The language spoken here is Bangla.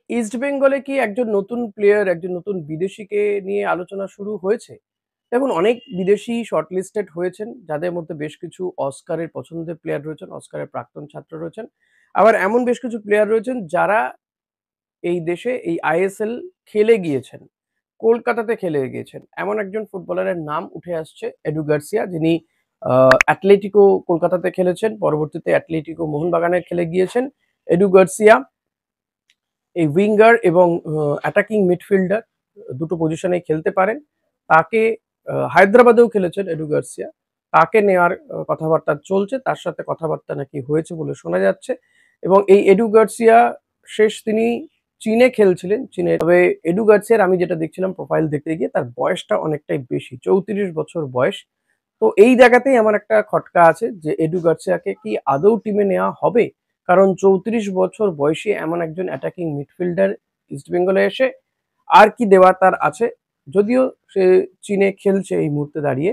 ইস্ট বেঙ্গলে কি একজন নতুন প্লেয়ার, একজন নতুন বিদেশিকে নিয়ে আলোচনা শুরু হয়েছে? দেখুন অনেক বিদেশি শর্টলিস্টেড হয়েছেন, যাদের মধ্যে বেশ কিছু অস্কারের পছন্দের প্লেয়ার রয়েছেন, অস্কারের প্রাক্তন ছাত্র রয়েছেন। আবার এমন বেশ কিছু প্লেয়ার রয়েছেন যারা এই দেশে এই আইএসএল খেলে গিয়েছেন। কলকাতাতে খেলে গিয়েছেন। এমন একজন ফুটবলারের নাম উঠে আসছে এডু গার্সিয়া, যিনি অ্যাটলেটিকো কলকাতাতে খেলেছেন, পরবর্তীতে অ্যাটলেটিকো মোহনবাগানে খেলে গিয়েছেন। এডু গার্সিয়া এই উইঙ্গার এবং অ্যাটাকিং মিডফিল্ডার দুটো পজিশনেই খেলতে পারেন। তাকে হায়দ্রাবাদেও খেলেছেন এডু গার্সিয়া। তাকে নেওয়ার কথাবার্তা চলছে। তার সাথে কথাবার্তা নাকি হয়েছে বলে শোনা যাচ্ছে। এবং এই এডু গার্সিয়া শেষ তিনি চীনে খেলছিলেন। চীনে তবে এডু গার্সিয়ার আমি যেটা দেখছিলাম প্রোফাইল দেখতে গিয়ে তার বয়সটা অনেকটাই বেশি। ৩৪ বছর বয়স। তো এই জায়গাতেই আমার একটা খটকা আছে যে এডু গার্সিয়াকে কি আদৌ টিমে নেওয়া হবে? কারণ ৩৪ বছর বয়সী এমন একজন অ্যাটাকিং মিডফিল্ডার ইস্টবেঙ্গলে এসে আর কি দেওয়া তার আছে? যদিও সে চীনে খেলছে এই মুহূর্তে দাঁড়িয়ে।